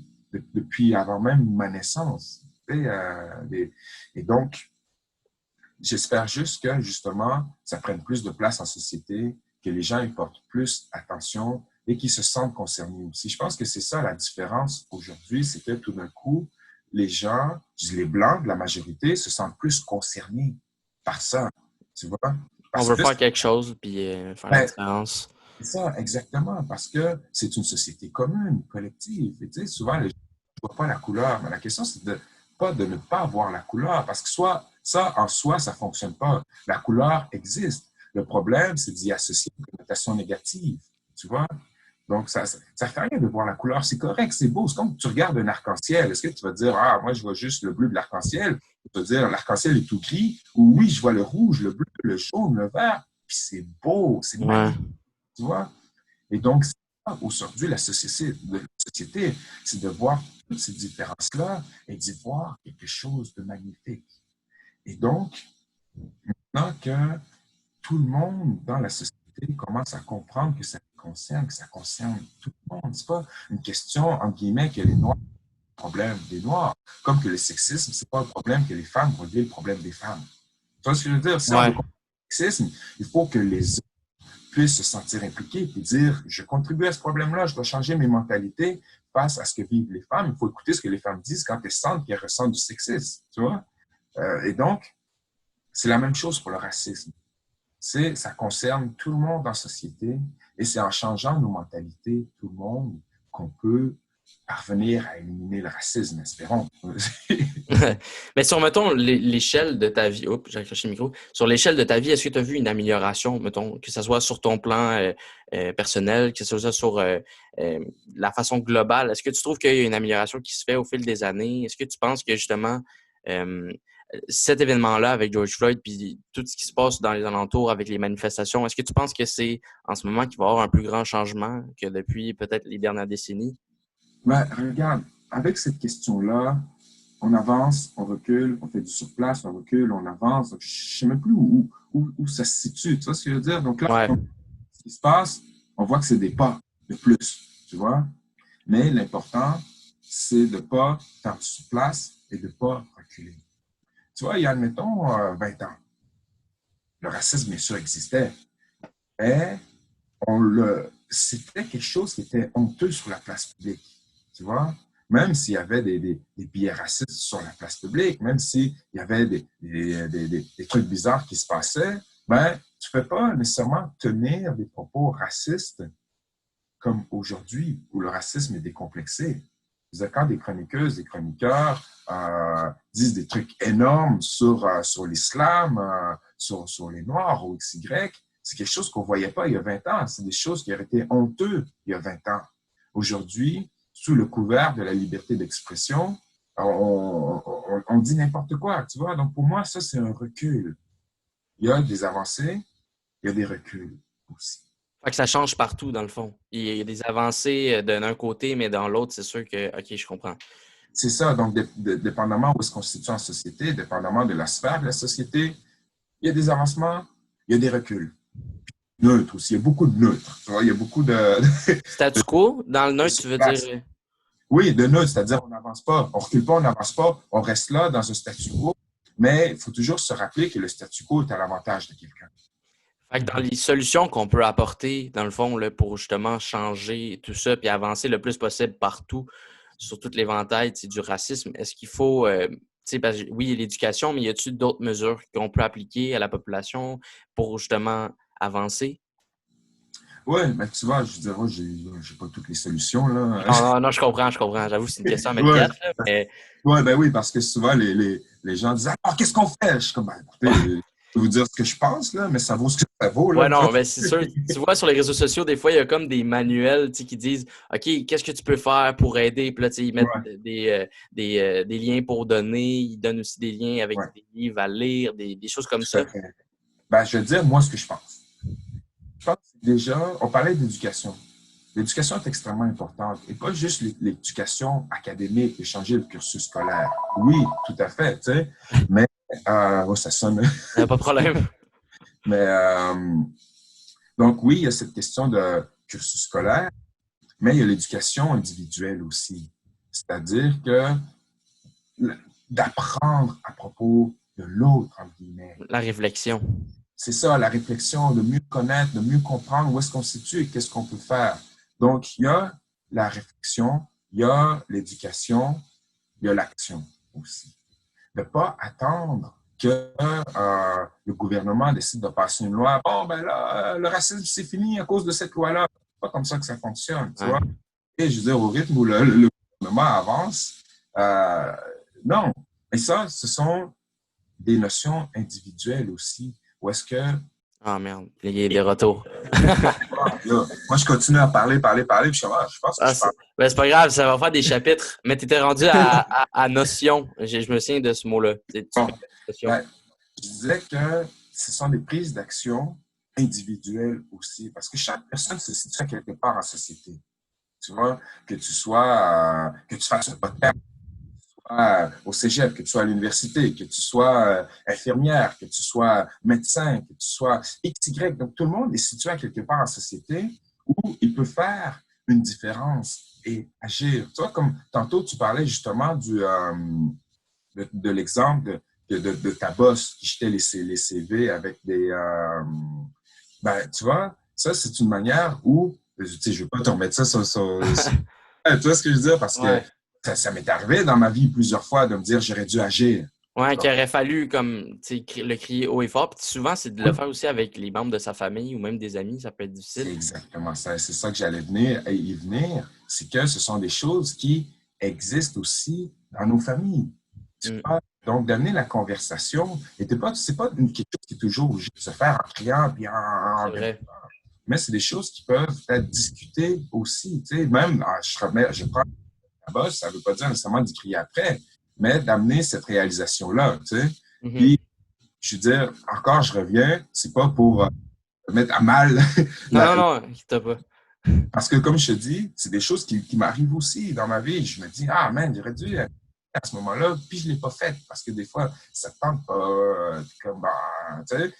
S2: depuis avant même ma naissance. Et donc, j'espère juste que, justement, ça prenne plus de place en société, que les gens y portent plus attention et qu'ils se sentent concernés aussi. Je pense que c'est ça la différence aujourd'hui, c'est que tout d'un coup, les gens, les Blancs de la majorité, se sentent plus concernés par ça, tu vois?
S1: On veut faire quelque chose puis faire la différence.
S2: C'est ça, exactement, parce que c'est une société commune, collective. Et tu sais, souvent, les gens ne voient pas la couleur, mais la question, c'est de ne pas voir la couleur, parce que ça, en soi, ça ne fonctionne pas. La couleur existe. Le problème, c'est d'y associer une connotation négative, tu vois? Donc, ça ne fait rien de voir la couleur. C'est correct, c'est beau. C'est comme tu regardes un arc-en-ciel. Est-ce que tu vas dire, ah, moi, je vois juste le bleu de l'arc-en-ciel? Tu vas dire, l'arc-en-ciel est tout gris. Ou oui, je vois le rouge, le bleu, le jaune, le vert. Puis c'est beau, c'est magnifique. Tu vois? Et donc, aujourd'hui, la société, c'est de voir toutes ces différences-là et d'y voir quelque chose de magnifique. Et donc, maintenant que tout le monde dans la société commence à comprendre que ça concerne tout le monde. C'est pas une question, entre guillemets, que les Noirs ont le problème des Noirs, comme que le sexisme, c'est pas un problème que les femmes vont régler le problème des femmes. Tu vois ce que je veux dire? Si on veut comprendre le sexisme, il faut que les hommes puissent se sentir impliqués et dire, je contribue à ce problème-là, je dois changer mes mentalités face à ce que vivent les femmes. Il faut écouter ce que les femmes disent quand elles sentent qu'elles ressentent du sexisme, tu vois? Et donc, c'est la même chose pour le racisme. Ça concerne tout le monde dans la société et c'est en changeant nos mentalités, tout le monde, qu'on peut parvenir à éliminer le racisme, espérons.
S1: Mais sur, mettons, l'échelle de ta vie, j'ai accroché le micro, sur l'échelle de ta vie, est-ce que tu as vu une amélioration, mettons, que ce soit sur ton plan personnel, que ce soit sur la façon globale? Est-ce que tu trouves qu'il y a une amélioration qui se fait au fil des années? Est-ce que tu penses que, justement, cet événement-là avec George Floyd puis tout ce qui se passe dans les alentours avec les manifestations, est-ce que tu penses que c'est en ce moment qu'il va y avoir un plus grand changement que depuis peut-être les dernières décennies?
S2: Ben, regarde, avec cette question-là, on avance, on recule, on fait du surplace, on recule, on avance. Donc, je ne sais même plus où ça se situe. Tu vois ce que je veux dire? Donc là, ce qui se passe, on voit que c'est des pas de plus, tu vois? Mais l'important, c'est de ne pas faire du surplace et de ne pas reculer. Tu vois, il y a, admettons, 20 ans, le racisme, bien sûr, existait, mais c'était quelque chose qui était honteux sur la place publique, tu vois? Même s'il y avait des billets racistes sur la place publique, même s'il y avait des trucs bizarres qui se passaient, ben, tu ne peux pas nécessairement tenir des propos racistes comme aujourd'hui, où le racisme est décomplexé. Quand des chroniqueuses, des chroniqueurs disent des trucs énormes sur l'islam, sur les Noirs ou XY, c'est quelque chose qu'on ne voyait pas il y a 20 ans. C'est des choses qui auraient été honteuses il y a 20 ans. Aujourd'hui, sous le couvert de la liberté d'expression, on dit n'importe quoi, tu vois. Donc, pour moi, ça, c'est un recul. Il y a des avancées, il y a des reculs aussi.
S1: Fait que ça change partout, dans le fond. Il y a des avancées d'un côté, mais dans l'autre, c'est sûr que, OK, je comprends.
S2: C'est ça. Donc, dépendamment où est-ce qu'on se situe en société, dépendamment de la sphère de la société, il y a des avancements, il y a des reculs. Neutre aussi. Il y a beaucoup de neutres. Tu vois, il y a beaucoup de...
S1: Statu quo? Dans le neutre, tu veux dire...
S2: Oui, de neutre, c'est-à-dire on n'avance pas. On ne recule pas, on n'avance pas. On reste là dans un statu quo. Mais il faut toujours se rappeler que le statu quo est à l'avantage de quelqu'un.
S1: Fait que dans les solutions qu'on peut apporter, dans le fond, là, pour justement changer tout ça puis avancer le plus possible partout, sur toute l'éventail du racisme, est-ce qu'il faut... parce que, oui, il y a l'éducation, mais y a-t-il d'autres mesures qu'on peut appliquer à la population pour justement avancer?
S2: Oui, mais tu vois, je dirais, j'ai pas toutes les solutions, là.
S1: Non, je comprends. J'avoue, c'est une question immédiate.
S2: Oui, ben oui, parce que souvent, les gens disent « Ah, qu'est-ce qu'on fait? » Je suis comme, écoutez, je peux vous dire ce que je pense, là, mais ça vaut ce que ça vaut. Là,
S1: Ouais, non, mais c'est sûr. Tu vois, sur les réseaux sociaux, des fois, il y a comme des manuels qui disent OK, qu'est-ce que tu peux faire pour aider? Puis là, ils mettent des liens pour donner. Ils donnent aussi des liens avec des livres à lire, des choses comme ça.
S2: Ben, je vais dire, moi, ce que je pense. Je pense que déjà, on parlait d'éducation. L'éducation est extrêmement importante. Et pas juste l'éducation académique, de changer le cursus scolaire. Oui, tout à fait, tu sais. Mais, ça sonne.
S1: Pas de problème.
S2: Mais, donc, oui, il y a cette question de cursus scolaire, mais il y a l'éducation individuelle aussi. C'est-à-dire que d'apprendre à propos de l'autre, entre guillemets.
S1: La réflexion.
S2: C'est ça, la réflexion, de mieux connaître, de mieux comprendre où est-ce qu'on se situe et qu'est-ce qu'on peut faire. Donc, il y a la réflexion, il y a l'éducation, il y a l'action aussi. Ne pas attendre que le gouvernement décide de passer une loi. Bon, ben là, le racisme, c'est fini à cause de cette loi-là. C'est pas comme ça que ça fonctionne, tu vois. Et je veux dire, au rythme où le gouvernement avance, non. Et ça, ce sont des notions individuelles aussi. Où est-ce que...
S1: Ah, merde, il y a des retours.
S2: Moi, je continue à parler, puis je pense que je parle.
S1: Ben, c'est pas grave, ça va faire des chapitres. Mais tu étais rendu à notion. Je me souviens de ce mot-là.
S2: Je disais que ce sont des prises d'action individuelles aussi, parce que chaque personne se situe quelque part en société. Tu vois, que tu fasses un podcast, au cégep, que tu sois à l'université, que tu sois infirmière, que tu sois médecin, que tu sois XY. Donc, tout le monde est situé à quelque part en société où il peut faire une différence et agir. Tu vois, comme tantôt, tu parlais justement de l'exemple de ta boss qui jetait les CV avec des... ben, tu vois, ça, c'est une manière où... Tu sais, je ne veux pas te remettre ça sur tu vois ce que je veux dire? Parce que ça m'est arrivé dans ma vie plusieurs fois de me dire j'aurais dû agir.
S1: Oui, qu'il aurait fallu comme le crier haut et fort. Puis souvent, c'est de le faire aussi avec les membres de sa famille ou même des amis. Ça peut être difficile.
S2: C'est exactement ça. C'est ça que j'allais y venir. C'est que ce sont des choses qui existent aussi dans nos familles. Donc, d'amener la conversation, c'est pas quelque chose qui est toujours obligé de se faire en criant et en mais c'est des choses qui peuvent être discutées aussi. Tu sais, même, je prends la bosse, ça ne veut pas dire nécessairement d'y crier après, mais d'amener cette réalisation-là, tu sais. Puis, je veux dire, encore, je reviens, c'est pas pour mettre à mal...
S1: Non, t'as pas.
S2: Parce que, comme je te dis, c'est des choses qui m'arrivent aussi dans ma vie. Je me dis, ah, man, j'aurais dû à ce moment-là, puis je ne l'ai pas fait, parce que des fois, ça ne tente pas, comme, tu sais.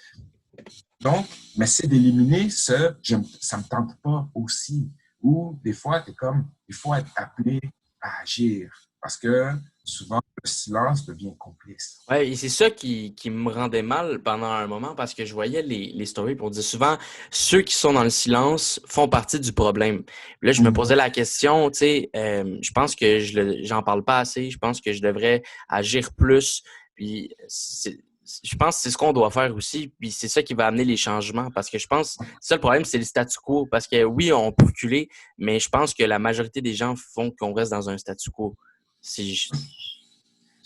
S2: Donc, mais c'est d'éliminer ça ne me tente pas aussi. Ou des fois, tu es comme, il faut être appelé à agir. Parce que souvent, le silence devient complice.
S1: Oui, et c'est ça qui me rendait mal pendant un moment parce que je voyais les stories pour dire souvent, ceux qui sont dans le silence font partie du problème. Puis là, je me posais la question, tu sais, je pense que j'en parle pas assez, je pense que je devrais agir plus. Puis je pense que c'est ce qu'on doit faire aussi, puis c'est ça qui va amener les changements, parce que je pense que ça le problème, c'est le statu quo, parce que oui, on peut reculer, mais je pense que la majorité des gens font qu'on reste dans un statu quo.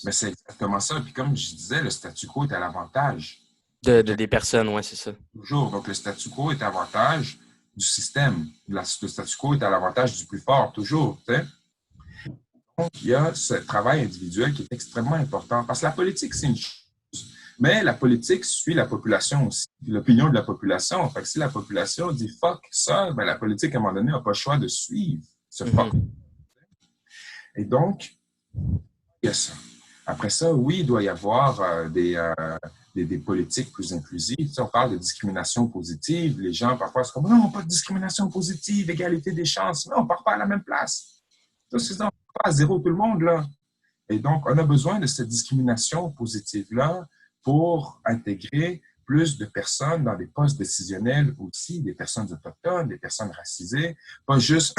S2: Mais c'est exactement ça, puis comme je disais, le statu quo est à l'avantage.
S1: Des personnes, oui, c'est ça.
S2: Toujours, donc le statu quo est à l'avantage du système, le statu quo est à l'avantage du plus fort, toujours, tu sais. Donc, il y a ce travail individuel qui est extrêmement important, parce que la politique, c'est une chose. Mais la politique suit la population aussi, l'opinion de la population. Fait que si la population dit « fuck ça », ben la politique, à un moment donné, n'a pas le choix de suivre ce fuck. Et donc, il y a ça. Après ça, oui, il doit y avoir des politiques plus inclusives. Tu sais, on parle de discrimination positive. Les gens, parfois, c'est comme « non, pas de discrimination positive, égalité des chances ». Non, on ne part pas à la même place. On ne part pas à zéro tout le monde, là. Et donc, on a besoin de cette discrimination positive-là pour intégrer plus de personnes dans des postes décisionnels aussi, des personnes autochtones, des personnes racisées, pas juste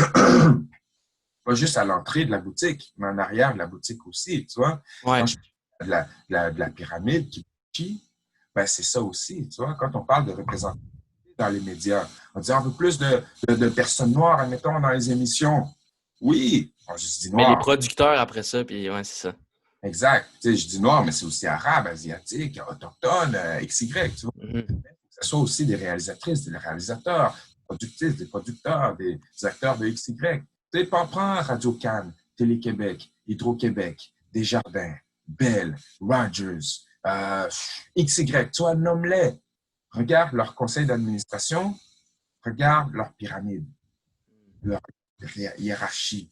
S2: à l'entrée de la boutique, mais en arrière de la boutique aussi, tu vois.
S1: Ouais.
S2: Quand je parle de la pyramide qui ben c'est ça aussi, tu vois. Quand on parle de représentation dans les médias, on dit on veut plus de personnes noires, admettons, dans les émissions. Oui, on juste dit noir.
S1: Mais les producteurs après ça, puis ouais, c'est ça.
S2: Exact. Tu sais, je dis noir, mais c'est aussi arabe, asiatique, autochtone, XY, tu vois.
S1: Mhm.
S2: Que ce soit aussi des réalisatrices, des réalisateurs, productrices, des producteurs, des acteurs de XY. Tu sais, prends Radio Cannes, Télé-Québec, Hydro-Québec, Desjardins, Bell, Rogers, XY, tu vois, nomme-les. Regarde leur conseil d'administration, regarde leur pyramide, leur hiérarchie.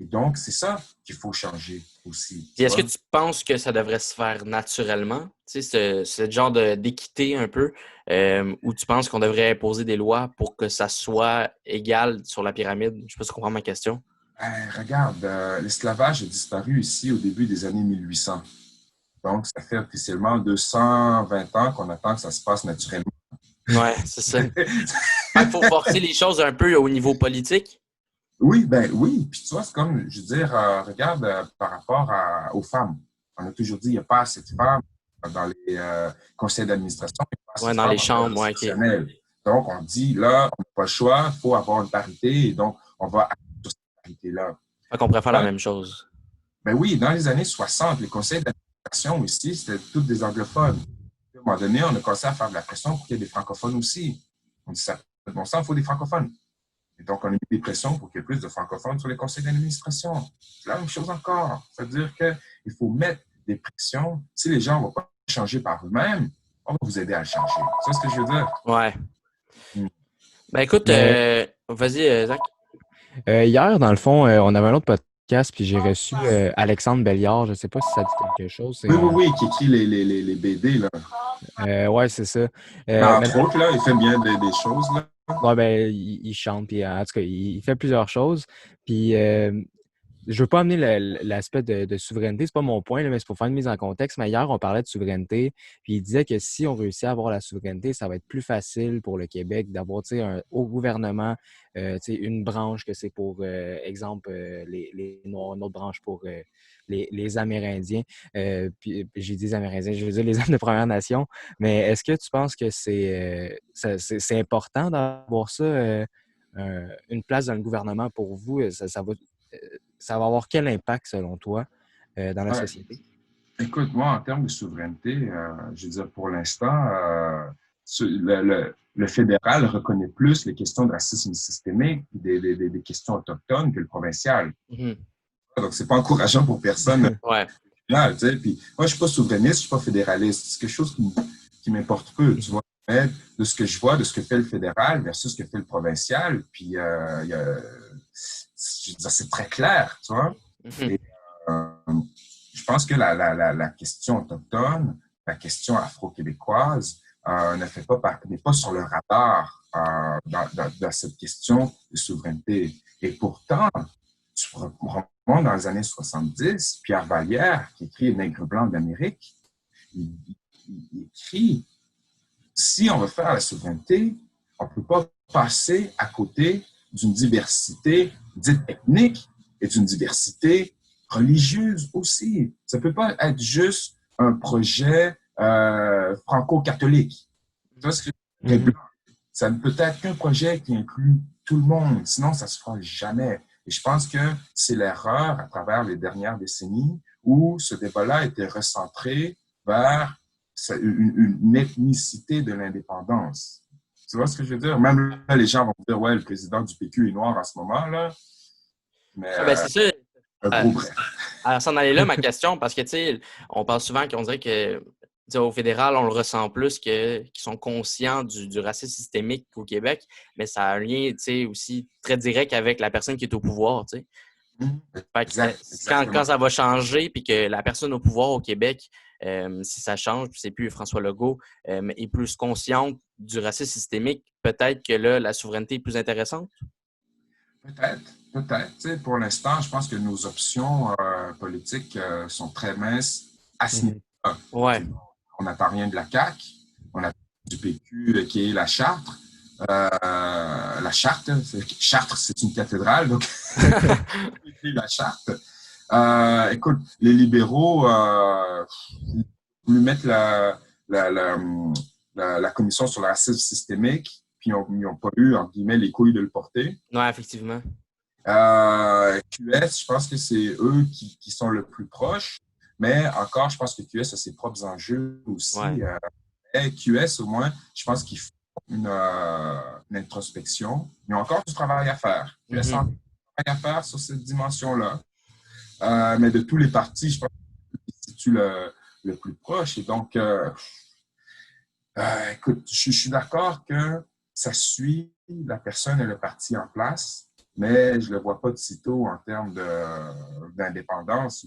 S2: Et donc, c'est ça qu'il faut changer aussi.
S1: Puis est-ce que tu penses que ça devrait se faire naturellement? Tu sais, ce genre d'équité un peu, où tu penses qu'on devrait imposer des lois pour que ça soit égal sur la pyramide? Je ne sais pas si tu comprends ma question.
S2: Regarde, l'esclavage a disparu ici au début des années 1800. Donc, ça fait officiellement 220 ans qu'on attend que ça se passe naturellement.
S1: Ouais, c'est ça. Il faut forcer les choses un peu au niveau politique.
S2: Oui, ben oui. Puis tu vois, c'est comme, je veux dire, regarde, par rapport aux femmes. On a toujours dit qu'il n'y a pas assez de femmes dans les conseils d'administration, il n'y a pas assez
S1: Ouais,
S2: de
S1: dans les
S2: femmes
S1: chambres, ouais, OK.
S2: Donc, on dit, là, on n'a pas le choix, il faut avoir une parité, et donc, on va aller sur cette parité-là.
S1: Fait qu'on pourrait faire la
S2: Ouais.
S1: même chose.
S2: Ben oui, dans les années 60, les conseils d'administration ici, c'était tous des anglophones. À un moment donné, on a commencé à faire de la pression pour qu'il y ait des francophones aussi. On dit ça, bon sang, il faut des francophones. Et donc, on a mis des pressions pour qu'il y ait plus de francophones sur les conseils d'administration. C'est la même chose encore. C'est-à-dire qu'il faut mettre des pressions. Si les gens ne vont pas changer par eux-mêmes, on va vous aider à le changer. C'est ce que je veux dire.
S1: Ouais.
S2: Mm.
S1: Ben écoute,
S3: Mais
S1: vas-y, Zach.
S3: hier, dans le fond, on avait un autre podcast, puis j'ai reçu Alexandre Belliard. Je ne sais pas si ça dit quelque chose. C'est
S2: Oui, oui, oui, qui écrit les BD, là.
S3: ouais, c'est ça. Mais
S2: Entre autres, là, il fait bien des choses, là.
S3: ouais, ben, il chante, puis en tout cas, il fait plusieurs choses. Puis je veux pas amener l'aspect de souveraineté, c'est pas mon point, là, mais c'est pour faire une mise en contexte. Mais hier, on parlait de souveraineté, puis il disait que si on réussit à avoir la souveraineté, ça va être plus facile pour le Québec d'avoir, tu sais, un haut gouvernement, tu sais, une branche que c'est pour, exemple, les Noirs, une autre branche pour les Amérindiens. Puis j'ai dit les Amérindiens, je veux dire les hommes de Première Nation. Mais est-ce que tu penses que c'est important d'avoir ça, une place dans le gouvernement pour vous? Ça va avoir quel impact, selon toi, dans la
S2: Ouais.
S3: société?
S2: Écoute, moi, en termes de souveraineté, je veux dire, pour l'instant, le fédéral reconnaît plus les questions de racisme systémique, des questions autochtones que le provincial.
S1: Mhm.
S2: Donc, c'est pas encourageant pour personne.
S1: Ouais.
S2: Là, tu sais. Puis, moi, je suis pas souverainiste, je suis pas fédéraliste. C'est quelque chose qui m'importe peu, tu vois. Mais de ce que je vois, de ce que fait le fédéral versus ce que fait le provincial, puis je veux dire, c'est très clair, tu vois.
S1: Mhm.
S2: Et, je pense que la question autochtone, la question afro-québécoise n'est pas sur le radar dans cette question de souveraineté. Et pourtant, tu remontes dans les années 70, Pierre Vallière, qui écrit Nègre blanc d'Amérique, il écrit si on veut faire la souveraineté, on ne peut pas passer à côté d'une diversité dite ethnique et d'une diversité religieuse aussi. Ça ne peut pas être juste un projet franco-catholique. Tu vois ce que je veux dire? Ça ne peut être qu'un projet qui inclut tout le monde, sinon ça ne se fera jamais. Et je pense que c'est l'erreur à travers les dernières décennies où ce débat-là a été recentré vers une ethnicité de l'indépendance. Tu vois ce que je veux dire? Même là, les gens vont dire, ouais, le président du PQ est noir à ce moment-là. Mais
S1: Ben, c'est ça.
S2: un gros bref.
S1: Alors, s'en aller là, ma question, parce que, tu sais, on parle souvent qu'on dirait que, tu sais, au fédéral, on le ressent plus qu'ils sont conscients du racisme systémique au Québec, mais ça a un lien, tu sais, aussi très direct avec la personne qui est au pouvoir, tu sais. Fait que, quand ça va changer, puis que la personne au pouvoir au Québec, si ça change, puis c'est plus François Legault, est plus consciente du racisme systémique, peut-être que là, la souveraineté est plus intéressante?
S2: Peut-être, peut-être. Tu sais, pour l'instant, je pense que nos options politiques sont très minces à ce niveau-là.
S1: Ouais.
S2: On n'attend rien de la CAQ, on attend du PQ qui est la Charte. La Charte, Chartres, c'est une cathédrale, donc la Charte. Écoute, les libéraux voulu mettre la commission sur le racisme systémique, puis ils n'ont pas eu, entre guillemets, les couilles de le porter.
S1: Ouais, effectivement.
S2: QS, je pense que c'est eux qui sont le plus proches. Mais encore, je pense que QS a ses propres enjeux aussi.
S1: Ouais.
S2: Et QS, au moins, je pense qu'il faut une introspection. Ils ont encore du travail à faire. QS a encore du travail à faire sur cette dimension-là. Mais de tous les partis, je pense qu'il se situe le plus proche. Et donc, écoute, je suis d'accord que ça suit la personne et le parti en place, mais je ne le vois pas de sitôt en termes d'indépendance.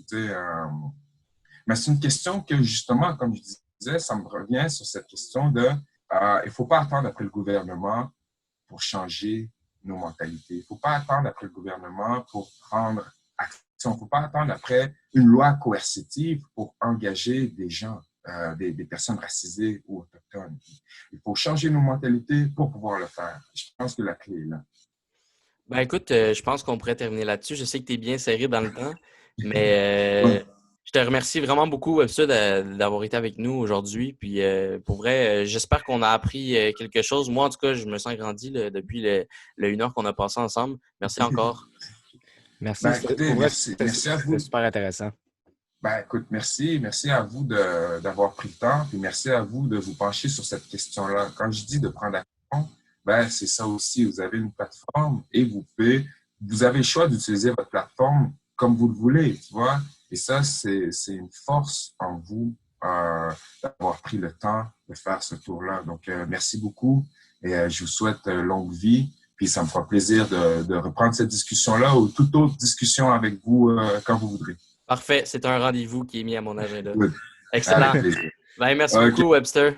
S2: Mais c'est une question que, justement, comme je disais, ça me revient sur cette question de il ne faut pas attendre après le gouvernement pour changer nos mentalités. Il ne faut pas attendre après le gouvernement pour prendre action. Il ne faut pas attendre après une loi coercitive pour engager des gens, des personnes racisées ou autochtones. Il faut changer nos mentalités pour pouvoir le faire. Je pense que la clé est là.
S1: Ben écoute, je pense qu'on pourrait terminer là-dessus. Je sais que tu es bien serré dans le temps, mais je te remercie vraiment beaucoup, Webster, d'avoir été avec nous aujourd'hui. Puis pour vrai, j'espère qu'on a appris quelque chose. Moi, en tout cas, je me sens grandi depuis le 1 heure qu'on a passé ensemble. Merci encore.
S3: Merci.
S2: Ben, écoutez, merci à vous.
S3: C'était super intéressant.
S2: Ben, écoute, merci à vous d'avoir pris le temps, puis merci à vous de vous pencher sur cette question-là. Quand je dis de prendre action, ben, c'est ça aussi. Vous avez une plateforme et vous avez le choix d'utiliser votre plateforme comme vous le voulez, tu vois. Et ça, c'est une force en vous d'avoir pris le temps de faire ce tour-là. Donc, merci beaucoup et je vous souhaite longue vie. Puis ça me fera plaisir de reprendre cette discussion-là ou toute autre discussion avec vous quand vous voudrez.
S1: Parfait. C'est un rendez-vous qui est mis à mon agenda.
S2: Oui.
S1: Excellent. Ben, merci beaucoup, Webster.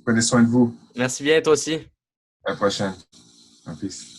S2: Prenez soin de vous.
S1: Merci bien, toi aussi.
S2: À la prochaine. Peace.